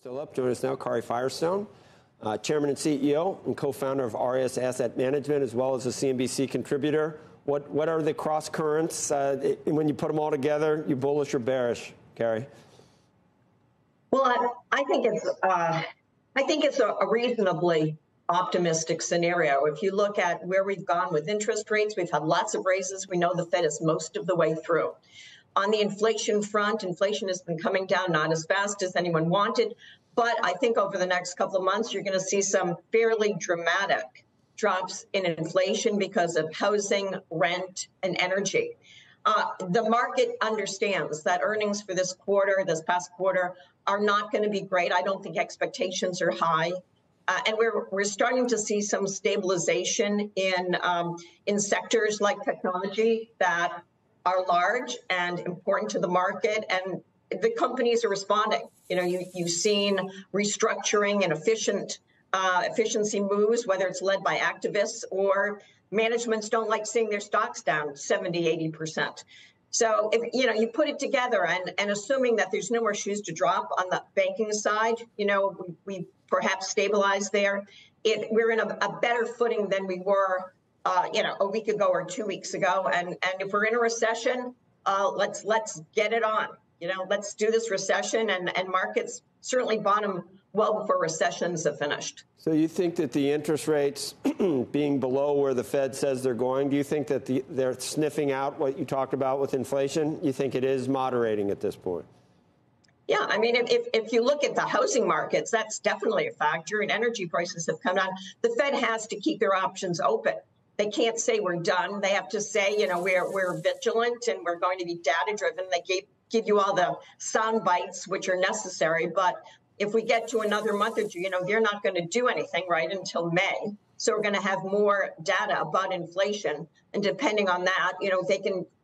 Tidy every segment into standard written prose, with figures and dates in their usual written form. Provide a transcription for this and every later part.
Still up. Joining us now, Aureus Firestone, Chairman and CEO and co-founder of Aureus Asset Management, as well as a CNBC contributor. What are the cross currents when you put them all together? You bullish or bearish, Carrie? Well, I think it's a reasonably optimistic scenario. If you look at where we've gone with interest rates, we've had lots of raises. We know the Fed is most of the way through. On the inflation front, inflation has been coming down not as fast as anyone wanted, but I think over the next couple of months, you're going to see some fairly dramatic drops in inflation because of housing, rent, and energy. The market understands that earnings for this past quarter, are not going to be great. I don't think expectations are high. And we're starting to see some stabilization in sectors like technology that are large and important to the market, and the companies are responding. You know, you've seen restructuring and efficiency moves, whether it's led by activists or managements don't like seeing their stocks down 70, 80%. So if you put it together and assuming that there's no more shoes to drop on the banking side, we perhaps stabilize there. We're in a better footing than we were a week ago or 2 weeks ago. And if we're in a recession, let's get it on. Let's do this recession, and markets certainly bottom well before recessions have finished. So you think that the interest rates being below where the Fed says they're going, do you think that they're sniffing out what you talked about with inflation? You think it is moderating at this point? Yeah, I mean, if you look at the housing markets, that's definitely a factor, and energy prices have come down. The Fed has to keep their options open. They can't say we're done. They have to say, we're vigilant and we're going to be data-driven. They give you all the sound bites, which are necessary. But if we get to another month or two, they're not going to do anything right until May. So we're going to have more data about inflation. And depending on that,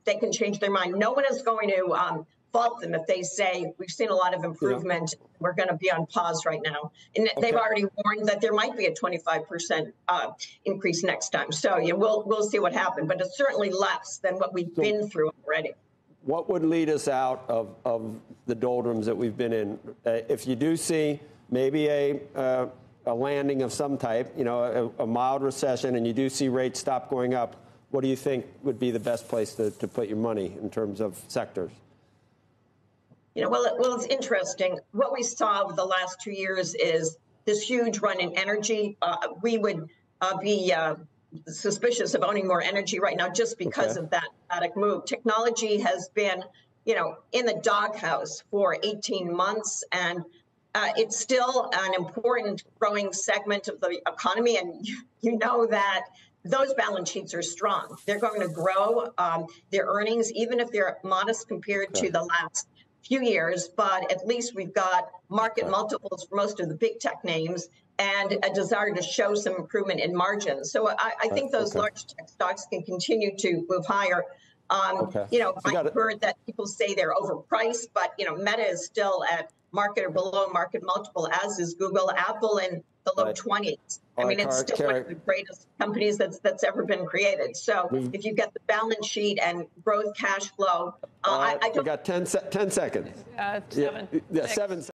they can change their mind. No one is going to fault them if they say, we've seen a lot of improvement, we're going to be on pause right now. And they've already warned that there might be a 25% increase next time. So we'll see what happens, but it's certainly less than what we've been through already. What would lead us out of the doldrums that we've been in? If you do see maybe a landing of some type, a mild recession, and you do see rates stop going up, what do you think would be the best place to put your money in terms of sectors? Well, it's interesting. What we saw over the last 2 years is this huge run in energy. We would be suspicious of owning more energy right now just because of that dramatic move. Technology has been, in the doghouse for 18 months, and it's still an important growing segment of the economy. And you know that those balance sheets are strong. They're going to grow their earnings, even if they're modest compared to the last few years, but at least we've got market multiples for most of the big tech names and a desire to show some improvement in margins. So I think those large tech stocks can continue to move higher. I've heard that people say they're overpriced, but Meta is still at market or below market multiple, as is Google, Apple in the low 20s. I mean, it's still one of the greatest companies that's ever been created. So if you get the balance sheet and growth cash flow, I don't. We got 10 seconds. 7. Yeah, 7.